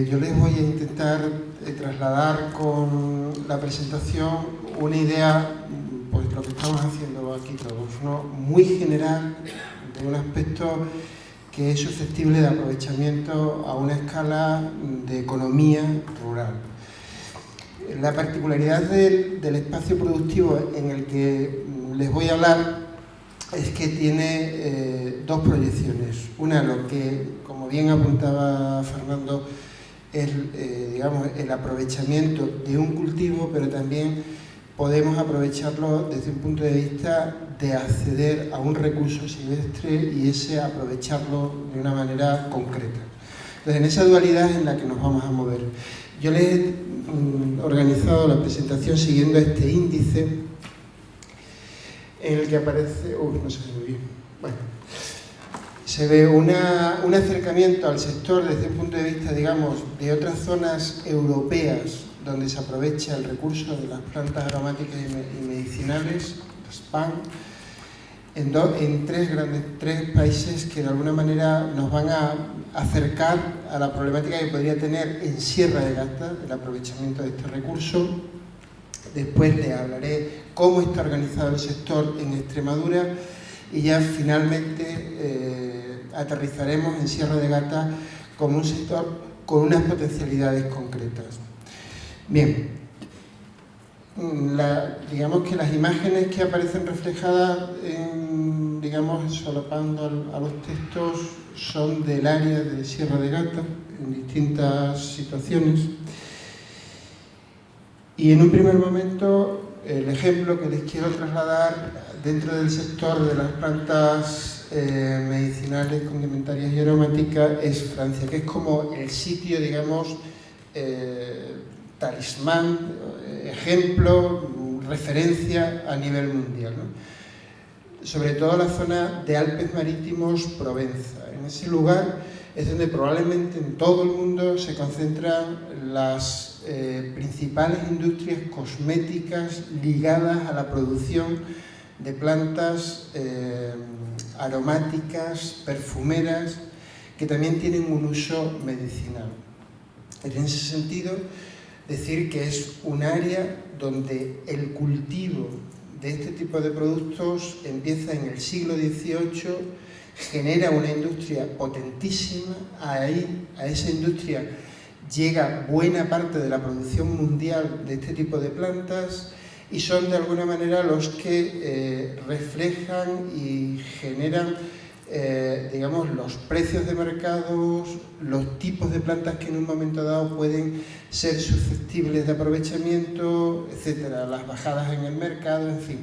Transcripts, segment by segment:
yo les voy a intentar trasladar con la presentación una idea, pues lo que estamos haciendo aquí todos, ¿no? Muy general, de un aspecto que es susceptible de aprovechamiento a una escala de economía rural. La particularidad del espacio productivo en el que les voy a hablar es que tiene dos proyecciones. Una, lo que, como bien apuntaba Fernando, es digamos, el aprovechamiento de un cultivo, pero también podemos aprovecharlo desde un punto de vista de acceder a un recurso silvestre y ese aprovecharlo de una manera concreta. Entonces, en esa dualidad es en la que nos vamos a mover. Yo les he organizado la presentación siguiendo este índice en el que aparece... no se ve muy bien. Bueno, se ve un acercamiento al sector desde un punto de vista, digamos, de otras zonas europeas donde se aprovecha el recurso de las plantas aromáticas y medicinales, las PAN, en tres países que de alguna manera nos van a acercar a la problemática que podría tener en Sierra de Gata el aprovechamiento de este recurso. Después les hablaré cómo está organizado el sector en Extremadura y ya finalmente aterrizaremos en Sierra de Gata como un sector con unas potencialidades concretas. Bien, digamos que las imágenes que aparecen reflejadas, solapando a los textos, son del área de Sierra de Gata, en distintas situaciones. Y en un primer momento, el ejemplo que les quiero trasladar dentro del sector de las plantas medicinales, complementarias y aromáticas es Francia, que es como el sitio, digamos, talismán, ejemplo, referencia a nivel mundial, ¿no? Sobre todo la zona de Alpes Marítimos, Provenza. En ese lugar es donde probablemente en todo el mundo se concentran las principales industrias cosméticas ligadas a la producción de plantas aromáticas, perfumeras, que también tienen un uso medicinal. En ese sentido, decir que es un área donde el cultivo de este tipo de productos empieza en el siglo XVIII, genera una industria potentísima, a esa industria llega buena parte de la producción mundial de este tipo de plantas y son de alguna manera los que reflejan y generan digamos, los precios de mercados, los tipos de plantas que en un momento dado pueden ser susceptibles de aprovechamiento, etcétera, las bajadas en el mercado, en fin.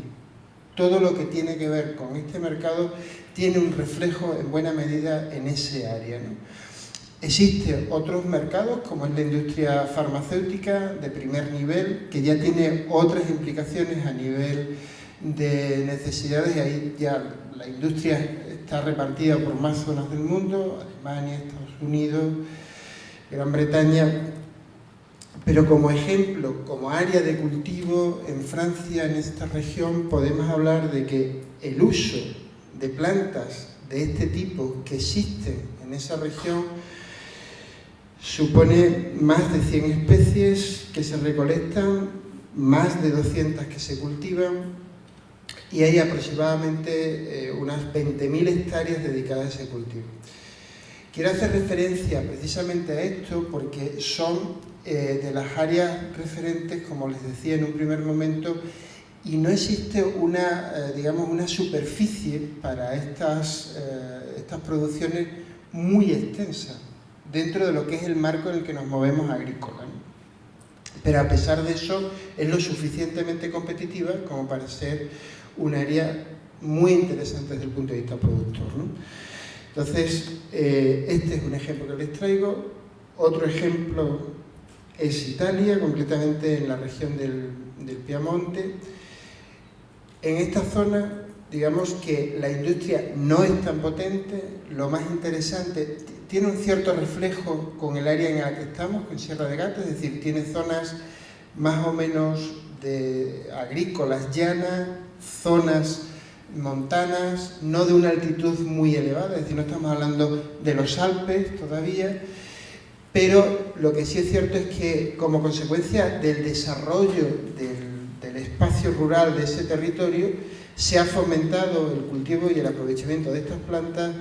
Todo lo que tiene que ver con este mercado tiene un reflejo en buena medida en ese área, ¿no? Existen otros mercados, como es la industria farmacéutica de primer nivel, que ya tiene otras implicaciones a nivel de necesidades, y ahí ya la industria está repartida por más zonas del mundo, Alemania, Estados Unidos, Gran Bretaña, pero como ejemplo, como área de cultivo en Francia, en esta región, podemos hablar de que el uso de plantas de este tipo que existen en esa región supone más de 100 especies que se recolectan, más de 200 que se cultivan, y hay aproximadamente unas 20.000 hectáreas dedicadas a ese cultivo. Quiero hacer referencia precisamente a esto porque son de las áreas referentes, como les decía en un primer momento, y no existe digamos, una superficie para estas producciones muy extensa dentro de lo que es el marco en el que nos movemos agrícola, ¿no? Pero a pesar de eso es lo suficientemente competitiva como para ser un área muy interesante desde el punto de vista productor, ¿no? Entonces, este es un ejemplo que les traigo. Otro ejemplo es Italia, concretamente en la región del Piamonte. En esta zona, digamos que la industria no es tan potente, lo más interesante, tiene un cierto reflejo con el área en la que estamos, con Sierra de Gata, es decir, tiene zonas más o menos agrícolas llanas, zonas montanas, no de una altitud muy elevada, es decir, no estamos hablando de los Alpes todavía, Pero lo que sí es cierto es que, como consecuencia del desarrollo del espacio rural de ese territorio, se ha fomentado el cultivo y el aprovechamiento de estas plantas,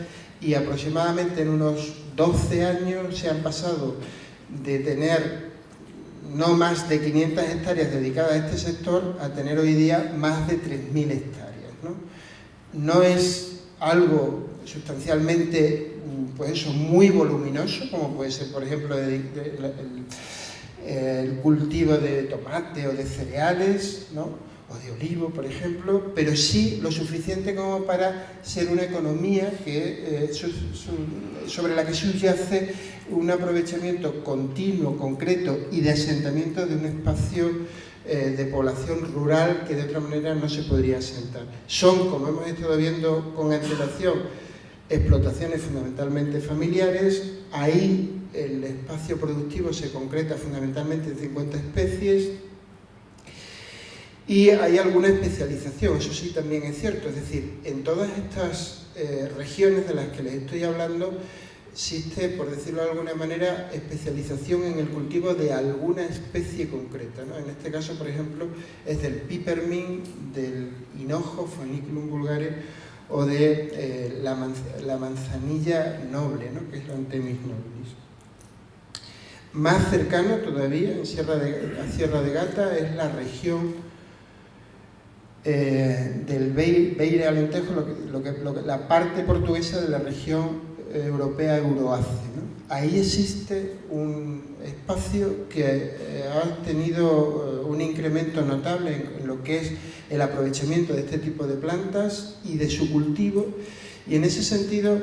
y aproximadamente en unos 12 años se han pasado de tener no más de 500 hectáreas dedicadas a este sector a tener hoy día más de 3.000 hectáreas, ¿no? No es algo sustancialmente, pues eso, muy voluminoso, como puede ser, por ejemplo, el cultivo de tomate o de cereales, ¿no?, o de olivo, por ejemplo, pero sí lo suficiente como para ser una economía que, sobre la que subyace un aprovechamiento continuo, concreto y de asentamiento de un espacio de población rural que de otra manera no se podría asentar. Son, como hemos estado viendo con antelación, explotaciones fundamentalmente familiares. Ahí el espacio productivo se concreta fundamentalmente en 50 especies, y hay alguna especialización, eso sí también es cierto, es decir, en todas estas regiones de las que les estoy hablando existe, por decirlo de alguna manera, especialización en el cultivo de alguna especie concreta, ¿no? En este caso, por ejemplo, es del pipermint, del hinojo, Phœniculum vulgare, o de la manzanilla noble, ¿no?, que es la Anthemis nobilis. Más cercano todavía, a Sierra de Gata, es la región del Beire Alentejo, la parte portuguesa de la región europea Euroace, ¿no? Ahí existe un espacio que ha tenido un incremento notable en lo que es el aprovechamiento de este tipo de plantas y de su cultivo, y en ese sentido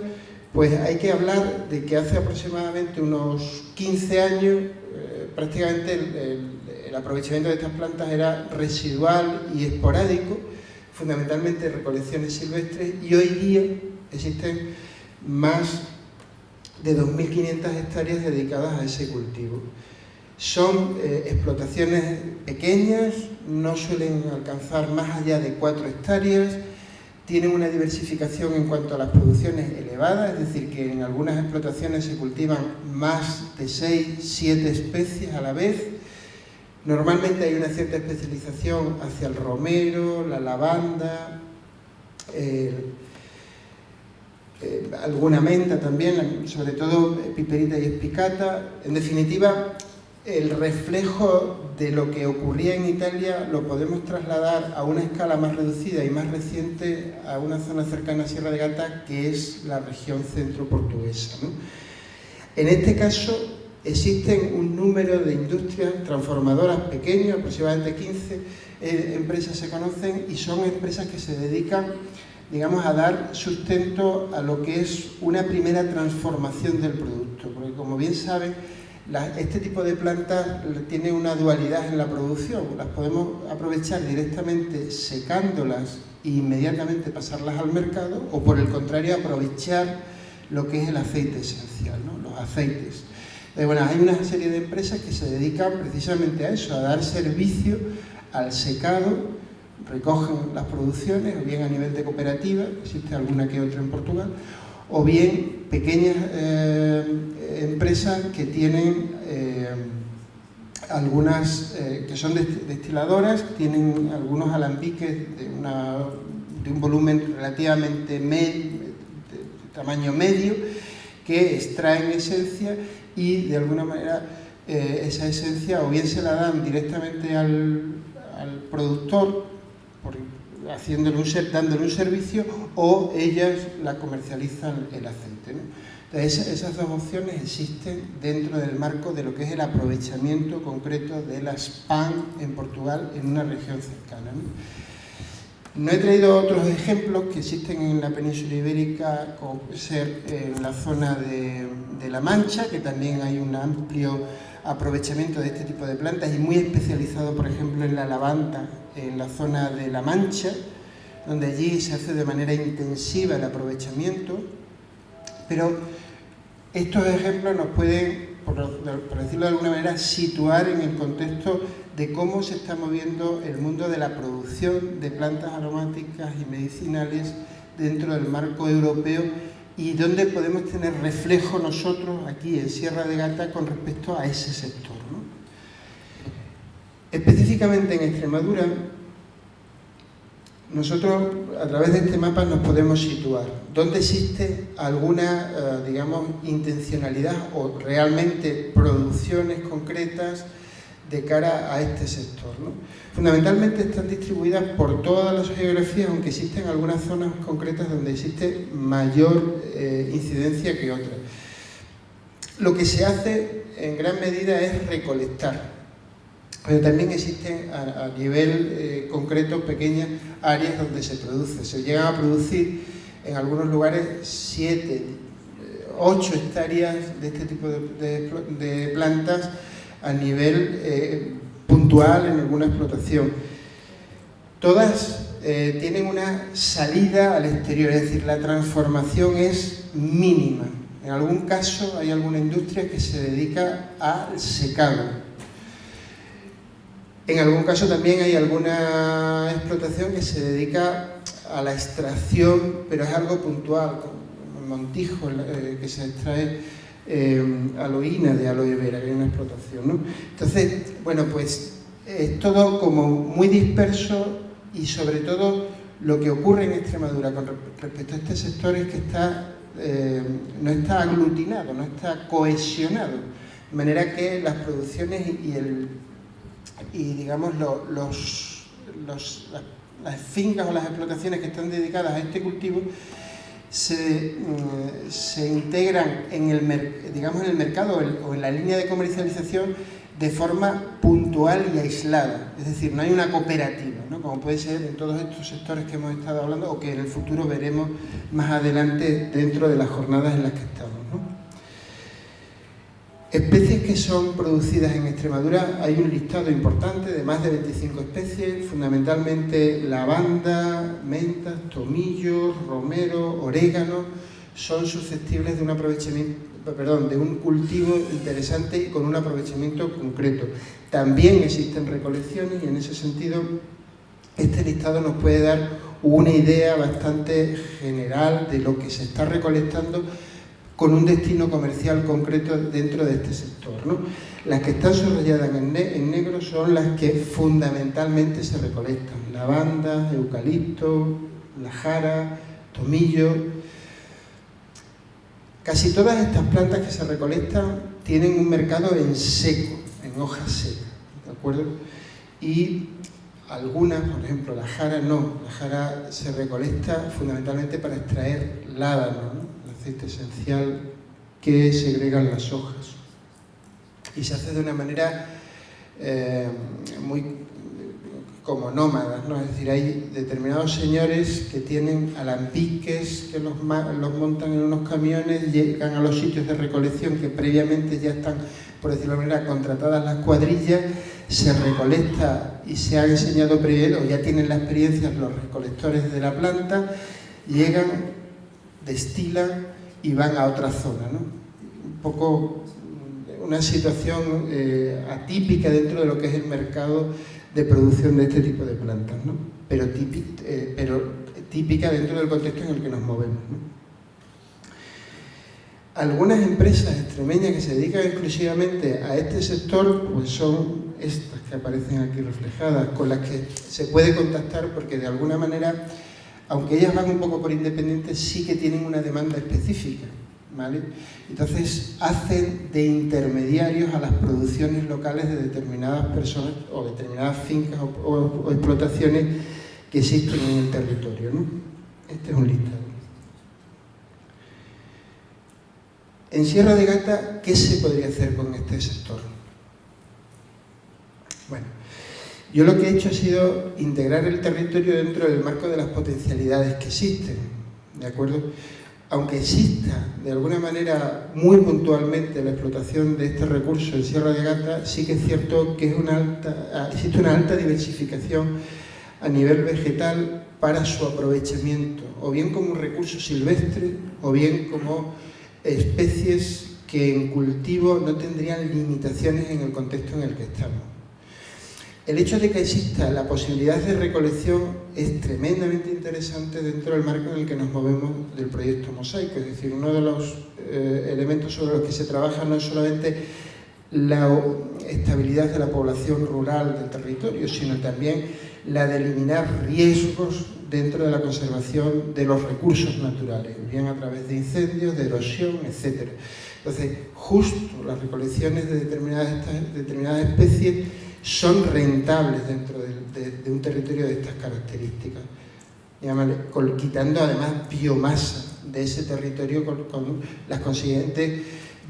pues hay que hablar de que hace aproximadamente unos 15 años prácticamente el aprovechamiento de estas plantas era residual y esporádico, fundamentalmente recolecciones silvestres, y hoy día existen más de 2.500 hectáreas dedicadas a ese cultivo. Son explotaciones pequeñas, no suelen alcanzar más allá de 4 hectáreas, tienen una diversificación en cuanto a las producciones elevada, es decir, que en algunas explotaciones se cultivan más de 6, 7 especies a la vez. Normalmente hay una cierta especialización hacia el romero, la lavanda, alguna menta también, sobre todo piperita y espicata. En definitiva, el reflejo de lo que ocurría en Italia lo podemos trasladar a una escala más reducida y más reciente a una zona cercana a Sierra de Gata, que es la región centro-portuguesa, ¿no? En este caso existen un número de industrias transformadoras pequeñas, aproximadamente 15 empresas se conocen, y son empresas que se dedican, digamos, a dar sustento a lo que es una primera transformación del producto, porque como bien saben, este tipo de plantas tiene una dualidad en la producción. Las podemos aprovechar directamente secándolas e inmediatamente pasarlas al mercado, o por el contrario aprovechar lo que es el aceite esencial, ¿no?, los aceites. Bueno, hay una serie de empresas que se dedican precisamente a eso, a dar servicio al secado, recogen las producciones, o bien a nivel de cooperativa, existe alguna que otra en Portugal, o bien pequeñas empresas que tienen algunas, que son destiladoras, tienen algunos alambiques de un volumen relativamente de tamaño medio, que extraen esencia y de alguna manera esa esencia o bien se la dan directamente al productor, dándole un servicio, o ellas la comercializan el aceite, ¿no? Entonces, esas dos opciones existen dentro del marco de lo que es el aprovechamiento concreto de las PAN en Portugal, en una región cercana, ¿no? No he traído otros ejemplos que existen en la península ibérica, como puede ser en la zona de La Mancha, que también hay un amplio aprovechamiento de este tipo de plantas, y muy especializado, por ejemplo, en la lavanda, en la zona de La Mancha, donde allí se hace de manera intensiva el aprovechamiento. Pero estos ejemplos nos pueden, por decirlo de alguna manera, situar en el contexto de cómo se está moviendo el mundo de la producción de plantas aromáticas y medicinales dentro del marco europeo y dónde podemos tener reflejo nosotros aquí en Sierra de Gata con respecto a ese sector, ¿no? Específicamente en Extremadura, nosotros a través de este mapa nos podemos situar dónde existe alguna, digamos, intencionalidad o realmente producciones concretas de cara a este sector, ¿no? Fundamentalmente están distribuidas por todas las geografías, aunque existen algunas zonas concretas donde existe mayor incidencia que otras. Lo que se hace en gran medida es recolectar, pero también existen a nivel concreto pequeñas áreas donde se produce. Se llegan a producir en algunos lugares 7, 8 hectáreas de este tipo de plantas a nivel puntual en alguna explotación. Todas tienen una salida al exterior, es decir, la transformación es mínima. En algún caso hay alguna industria que se dedica al secado. En algún caso también hay alguna explotación que se dedica a la extracción, pero es algo puntual, como el Montijo, que se extrae aloína de aloe vera, que hay una explotación, ¿no? Entonces, bueno, pues es todo como muy disperso y sobre todo lo que ocurre en Extremadura con respecto a este sector es que no está aglutinado, no está cohesionado, de manera que las producciones y digamos las fincas o las explotaciones que están dedicadas a este cultivo se integran en el mercado o en la línea de comercialización de forma puntual y aislada, es decir, no hay una cooperativa, ¿no? Como puede ser en todos estos sectores que hemos estado hablando o que en el futuro veremos más adelante dentro de las jornadas en las que estamos, ¿no? Especies que son producidas en Extremadura, hay un listado importante de más de 25 especies, fundamentalmente lavanda, mentas, tomillo, romero, orégano, son susceptibles de un de un cultivo interesante y con un aprovechamiento concreto. También existen recolecciones y en ese sentido este listado nos puede dar una idea bastante general de lo que se está recolectando con un destino comercial concreto dentro de este sector, ¿no? Las que están subrayadas en negro son las que fundamentalmente se recolectan: lavanda, eucalipto, la jara, tomillo. Casi todas estas plantas que se recolectan tienen un mercado en seco, en hojas secas, ¿de acuerdo? Y algunas, por ejemplo, la jara no, la jara se recolecta fundamentalmente para extraer ládano, ¿no? Aceite esencial que segregan las hojas y se hace de una manera muy como nómadas, ¿no? Es decir, hay determinados señores que tienen alambiques que los montan en unos camiones, llegan a los sitios de recolección que previamente ya están, por decirlo de manera, contratadas las cuadrillas, se recolecta y se ha enseñado previamente, o ya tienen la experiencia los recolectores de la planta, llegan, destilan y van a otra zona, ¿no? Un poco una situación atípica dentro de lo que es el mercado de producción de este tipo de plantas, ¿no? Pero típica dentro del contexto en el que nos movemos, ¿no? Algunas empresas extremeñas que se dedican exclusivamente a este sector, pues son estas que aparecen aquí reflejadas, con las que se puede contactar porque de alguna manera, aunque ellas van un poco por independientes, sí que tienen una demanda específica, ¿vale? Entonces hacen de intermediarios a las producciones locales de determinadas personas o determinadas fincas o explotaciones que existen en el territorio, ¿no? Este es un listado. En Sierra de Gata, ¿qué se podría hacer con este sector? Bueno, yo lo que he hecho ha sido integrar el territorio dentro del marco de las potencialidades que existen, ¿de acuerdo? Aunque exista de alguna manera muy puntualmente la explotación de este recurso en Sierra de Gata, sí que es cierto que existe una alta diversificación a nivel vegetal para su aprovechamiento, o bien como un recurso silvestre, o bien como especies que en cultivo no tendrían limitaciones en el contexto en el que estamos. El hecho de que exista la posibilidad de recolección es tremendamente interesante dentro del marco en el que nos movemos del proyecto Mosaico. Es decir, uno de los elementos sobre los que se trabaja no es solamente la estabilidad de la población rural del territorio, sino también la de eliminar riesgos dentro de la conservación de los recursos naturales, bien a través de incendios, de erosión, etc. Entonces, justo las recolecciones de determinadas especies son rentables dentro de un territorio de estas características, quitando además biomasa de ese territorio con las consiguientes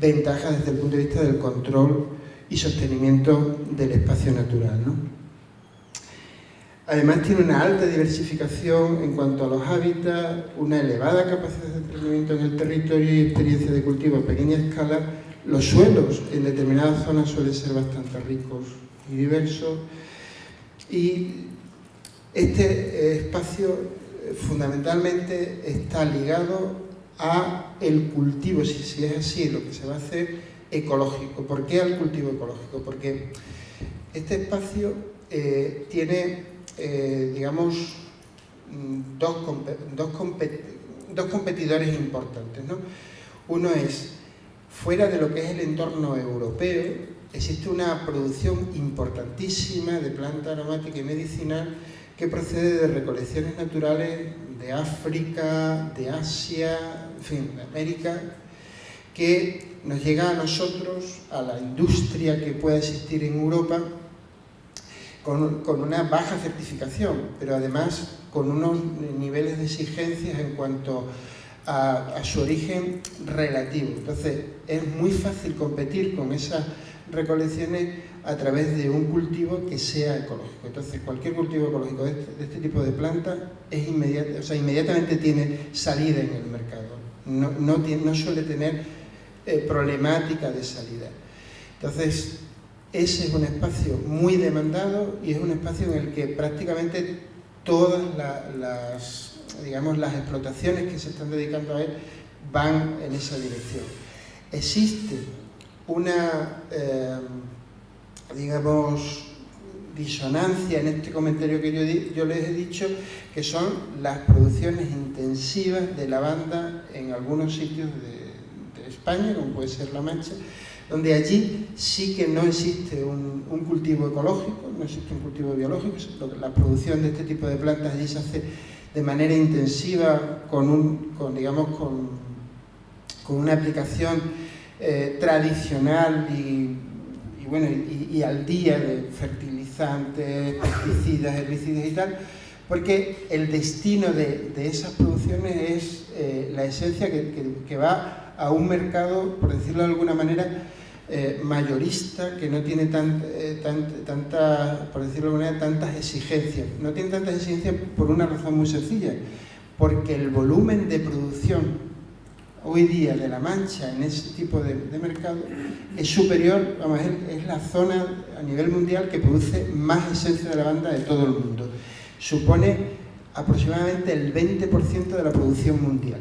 ventajas desde el punto de vista del control y sostenimiento del espacio natural, ¿no? Además tiene una alta diversificación en cuanto a los hábitats, una elevada capacidad de entrenamiento en el territorio y experiencia de cultivo a pequeña escala. Los suelos en determinadas zonas suelen ser bastante ricos y diversos, y este espacio fundamentalmente está ligado a el cultivo, si es así, lo que se va a hacer, ecológico. ¿Por qué al cultivo ecológico? Porque este espacio tiene, digamos, dos competidores importantes, ¿no? Uno es, fuera de lo que es el entorno europeo, existe una producción importantísima de planta aromática y medicinal que procede de recolecciones naturales de África, de Asia, en fin, de América, que nos llega a nosotros, a la industria que pueda existir en Europa, con una baja certificación, pero además con unos niveles de exigencias en cuanto a su origen relativo. Entonces, es muy fácil competir con esas recolecciones a través de un cultivo que sea ecológico. Entonces, cualquier cultivo ecológico de este tipo de plantas es inmediatamente tiene salida en el mercado. No suele tener problemática de salida. Entonces, ese es un espacio muy demandado y es un espacio en el que prácticamente todas las explotaciones que se están dedicando a él van en esa dirección. Existe una, disonancia en este comentario que yo les he dicho, que son las producciones intensivas de lavanda en algunos sitios de España, como puede ser La Mancha, donde allí sí que no existe un cultivo ecológico, no existe un cultivo biológico. La producción de este tipo de plantas allí se hace de manera intensiva con una aplicación tradicional y al día de fertilizantes, pesticidas, herbicidas y tal, porque el destino de esas producciones es la esencia que va a un mercado, por decirlo de alguna manera, mayorista, que no tiene por decirlo de alguna manera, tantas exigencias. No tiene tantas exigencias por una razón muy sencilla, porque el volumen de producción hoy día de La Mancha en ese tipo de mercado es superior, es la zona a nivel mundial que produce más esencia de lavanda de todo el mundo. Supone aproximadamente el 20% de la producción mundial.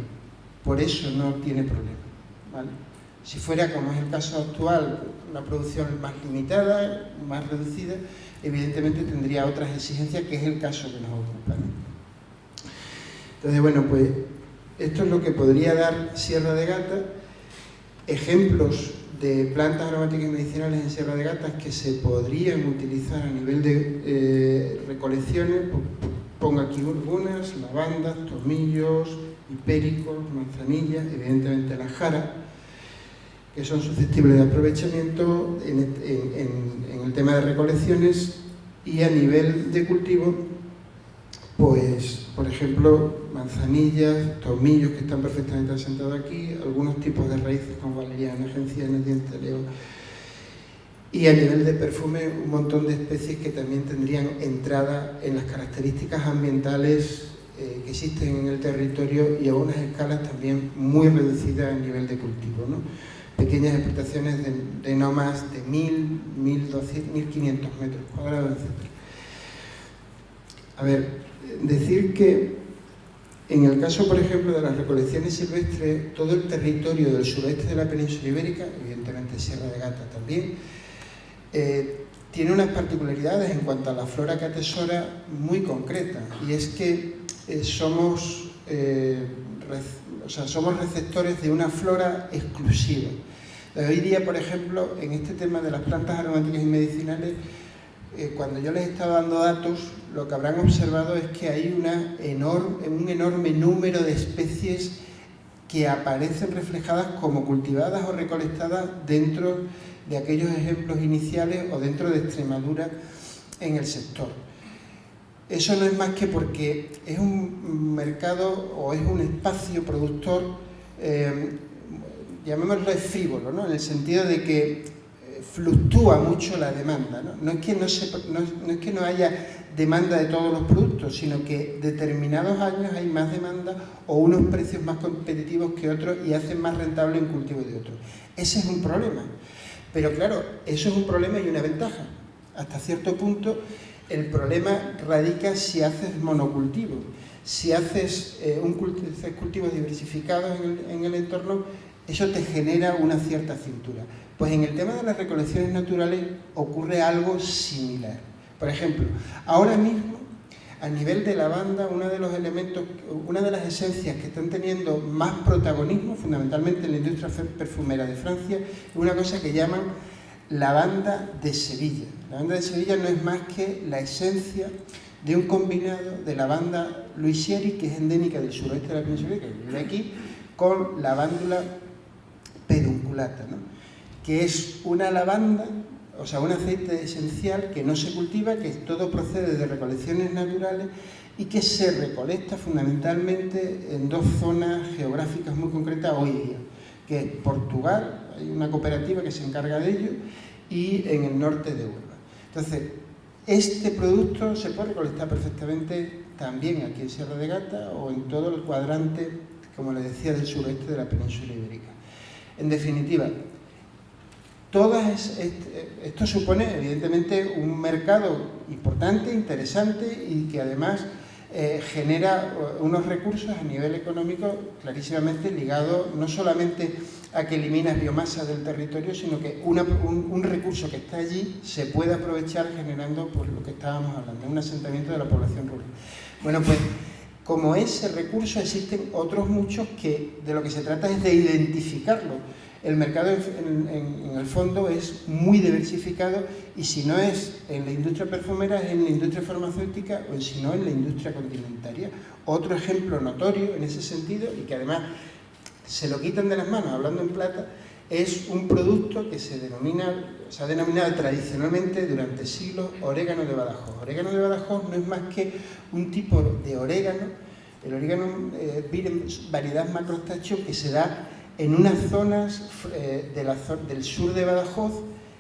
Por eso no tiene problema, ¿vale? Si fuera, como es el caso actual, una producción más limitada, más reducida, evidentemente tendría otras exigencias, que es el caso que nos ocupa, ¿no? Entonces, bueno, pues esto es lo que podría dar Sierra de Gata. Ejemplos de plantas aromáticas y medicinales en Sierra de Gata que se podrían utilizar a nivel de recolecciones. Pongo aquí algunas: lavandas, tomillos, hipéricos, manzanillas, evidentemente la jara, que son susceptibles de aprovechamiento en el tema de recolecciones. Y a nivel de cultivo, pues, por ejemplo, manzanillas, tomillos, que están perfectamente asentados aquí, algunos tipos de raíces como valeriana, genciana, diente de león. Y a nivel de perfume, un montón de especies que también tendrían entrada en las características ambientales que existen en el territorio, y a unas escalas también muy reducidas a nivel de cultivo, ¿no? Pequeñas explotaciones de no más de 1.000, 1.200, 1.500 metros cuadrados, etc. A ver, decir que en el caso, por ejemplo, de las recolecciones silvestres, todo el territorio del sureste de la península ibérica, evidentemente Sierra de Gata también, tiene unas particularidades en cuanto a la flora que atesora muy concretas, y es que somos receptores de una flora exclusiva. Hoy día, por ejemplo, en este tema de las plantas aromáticas y medicinales, cuando yo les estaba dando datos, lo que habrán observado es que hay un enorme número de especies que aparecen reflejadas como cultivadas o recolectadas dentro de aquellos ejemplos iniciales o dentro de Extremadura en el sector. Eso no es más que porque es un mercado o es un espacio productor, llamémoslo frívolo, ¿no? En el sentido de que fluctúa mucho la demanda, ¿no? No es que no haya demanda de todos los productos, sino que determinados años hay más demanda o unos precios más competitivos que otros y hacen más rentable un cultivo de otro. Ese es un problema. Pero claro, eso es un problema y una ventaja. Hasta cierto punto, el problema radica si haces monocultivo. Si haces cultivos diversificados en el entorno, eso te genera una cierta cintura. Pues en el tema de las recolecciones naturales ocurre algo similar. Por ejemplo, ahora mismo, a nivel de lavanda, uno de los elementos, una de las esencias que están teniendo más protagonismo, fundamentalmente en la industria perfumera de Francia, es una cosa que llaman lavanda de Sevilla. La lavanda de Sevilla no es más que la esencia de un combinado de lavanda Louisieri, que es endémica del suroeste de la península ibérica, que vive aquí, con lavándula pedunculata, ¿no? Que es una lavanda, o sea, un aceite esencial que no se cultiva, que todo procede de recolecciones naturales y que se recolecta fundamentalmente en dos zonas geográficas muy concretas hoy día, que es Portugal, hay una cooperativa que se encarga de ello, y en el norte de Huelva. Entonces, este producto se puede recolectar perfectamente también aquí en Sierra de Gata o en todo el cuadrante, como les decía, del sureste de la península ibérica. En definitiva, esto supone evidentemente un mercado importante, interesante y que además genera unos recursos a nivel económico clarísimamente ligados no solamente a que eliminas biomasa del territorio, sino que un recurso que está allí se puede aprovechar generando pues, lo que estábamos hablando, un asentamiento de la población rural. Bueno, pues como ese recurso existen otros muchos que de lo que se trata es de identificarlo. El mercado en el fondo es muy diversificado y si no es en la industria perfumera es en la industria farmacéutica o si no en la industria condimentaria. Otro ejemplo notorio en ese sentido y que además se lo quitan de las manos, hablando en plata, es un producto que se ha denominado tradicionalmente durante siglos orégano de Badajoz. Orégano de Badajoz no es más que un tipo de orégano, el orégano variedad macrostacho que se da en unas zonas del sur de Badajoz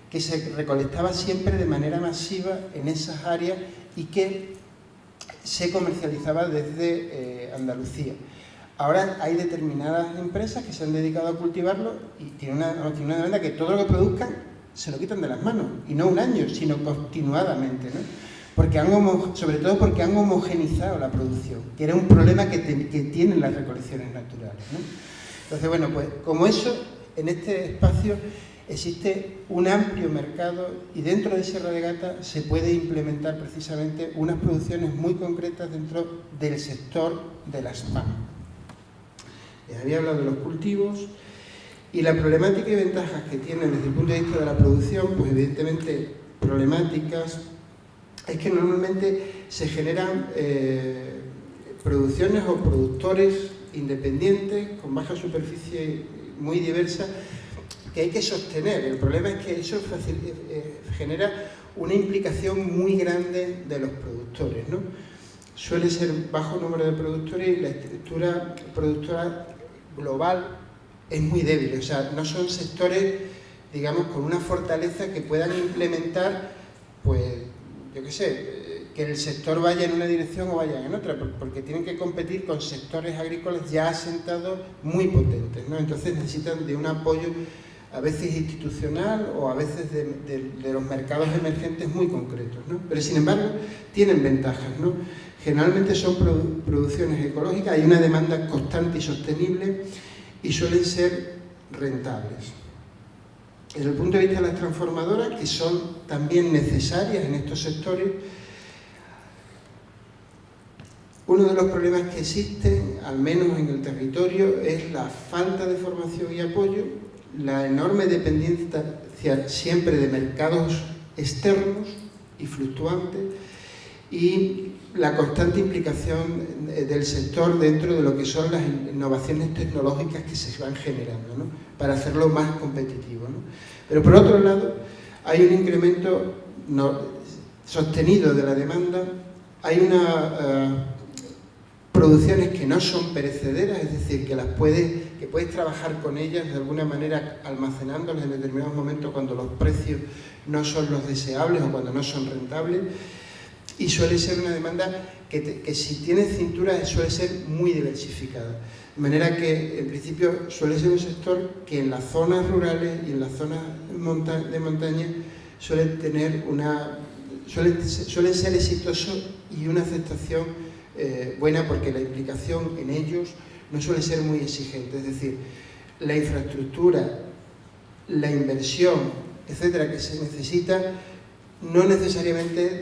que se recolectaba siempre de manera masiva en esas áreas y que se comercializaba desde Andalucía. Ahora hay determinadas empresas que se han dedicado a cultivarlo y tienen una demanda que todo lo que produzcan se lo quitan de las manos, y no un año, sino continuadamente, ¿no? Sobre todo porque han homogenizado la producción, que era un problema que tienen las recolecciones naturales, ¿no? Entonces, bueno, pues como eso, en este espacio existe un amplio mercado y dentro de Sierra de Gata se puede implementar precisamente unas producciones muy concretas dentro del sector de las PAM. Les había hablado de los cultivos y la problemática y ventajas que tienen desde el punto de vista de la producción, pues evidentemente problemáticas, es que normalmente se generan producciones o productores independientes, con baja superficie muy diversa, que hay que sostener. El problema es que eso genera una implicación muy grande de los productores, ¿no? Suele ser bajo número de productores y la estructura productora global es muy débil. O sea, no son sectores, digamos, con una fortaleza que puedan implementar, pues, yo qué sé, que el sector vaya en una dirección o vaya en otra, porque tienen que competir con sectores agrícolas ya asentados muy potentes, ¿no? Entonces necesitan de un apoyo a veces institucional o a veces de los mercados emergentes muy concretos, ¿no? Pero sin embargo tienen ventajas, ¿no? Generalmente son producciones ecológicas, hay una demanda constante y sostenible y suelen ser rentables. Desde el punto de vista de las transformadoras, que son también necesarias en estos sectores, uno de los problemas que existen, al menos en el territorio, es la falta de formación y apoyo, la enorme dependencia siempre de mercados externos y fluctuantes, y la constante implicación del sector dentro de lo que son las innovaciones tecnológicas que se van generando, ¿no?, para hacerlo más competitivo, ¿no? Pero por otro lado, hay un incremento sostenido de la demanda, hay producciones que no son perecederas, es decir, que puedes trabajar con ellas de alguna manera almacenándolas en determinados momentos cuando los precios no son los deseables o cuando no son rentables, y suele ser una demanda que si tiene cintura suele ser muy diversificada. De manera que, en principio, suele ser un sector que en las zonas rurales y en las zonas de montaña suelen ser exitosos y una aceptación buena, porque la implicación en ellos no suele ser muy exigente. Es decir, la infraestructura, la inversión, etcétera, que se necesita no necesariamente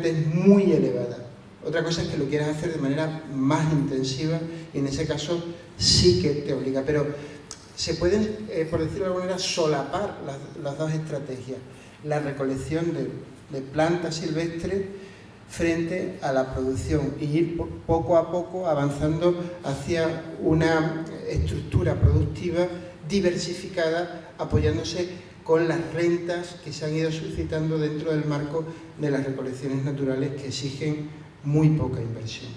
es muy elevada. Otra cosa es que lo quieras hacer de manera más intensiva y en ese caso sí que te obliga. Pero se pueden, por decirlo de alguna manera, solapar las dos estrategias. La recolección de plantas silvestres frente a la producción y ir poco a poco avanzando hacia una estructura productiva diversificada, apoyándose con las rentas que se han ido suscitando dentro del marco de las recolecciones naturales, que exigen muy poca inversión.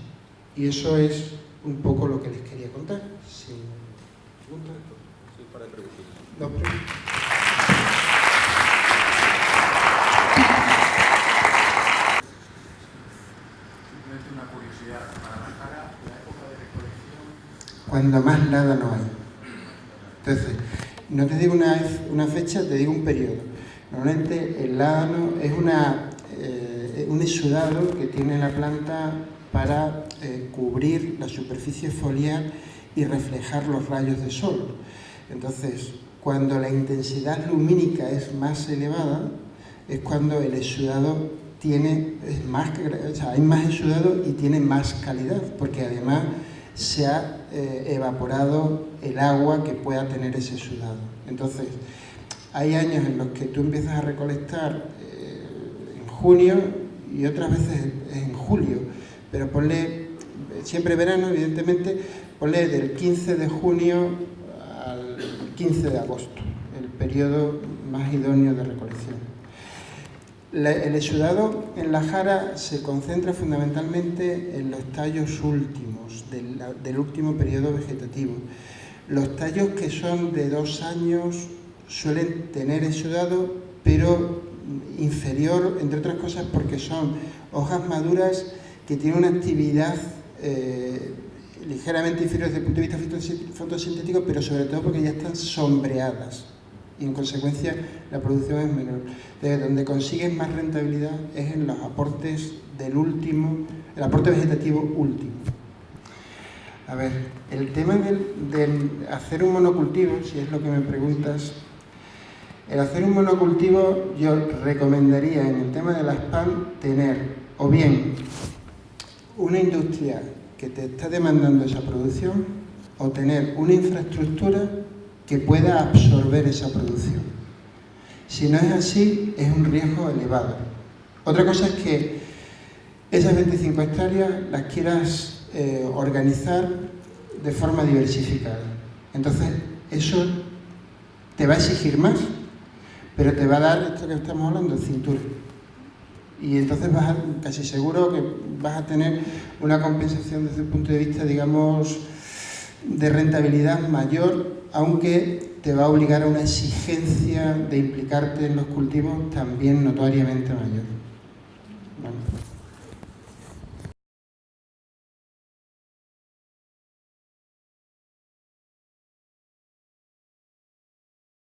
Y eso es un poco lo que les quería contar. ¿Sí? ¿Preguntas? Sí, para preguntas. No, preguntas. Simplemente una curiosidad. Para la Jara, la época de recolección... Cuando más nada no hay. Entonces, no te digo una fecha, te digo un periodo. Normalmente el ládano es un exudado que tiene la planta para cubrir la superficie foliar y reflejar los rayos de sol. Entonces, cuando la intensidad lumínica es más elevada, es cuando el exudado hay más exudado y tiene más calidad, porque además se ha evaporado el agua que pueda tener ese exudado. Entonces, hay años en los que tú empiezas a recolectar en junio y otras veces en julio, pero ponle, siempre verano, evidentemente, ponle del 15 de junio al 15 de agosto, el periodo más idóneo de recolección. El exudado en la jara se concentra fundamentalmente en los tallos últimos, del último periodo vegetativo. Los tallos que son de 2 años suelen tener exudado, pero inferior, entre otras cosas porque son hojas maduras que tienen una actividad ligeramente inferior desde el punto de vista fotosintético, pero sobre todo porque ya están sombreadas y en consecuencia la producción es menor. De donde consigues más rentabilidad es en los aportes el aporte vegetativo último. A ver, el tema de hacer un monocultivo, si es lo que me preguntas, el hacer un monocultivo yo recomendaría en el tema de las PAN tener o bien una industria que te está demandando esa producción o tener una infraestructura que pueda absorber esa producción. Si no es así, es un riesgo elevado. Otra cosa es que esas 25 hectáreas las quieras organizar de forma diversificada. Entonces, eso te va a exigir más, pero te va a dar esto que estamos hablando, cintura. Y entonces casi seguro que vas a tener una compensación desde el punto de vista, digamos, de rentabilidad mayor, aunque te va a obligar a una exigencia de implicarte en los cultivos también notoriamente mayor. Bueno.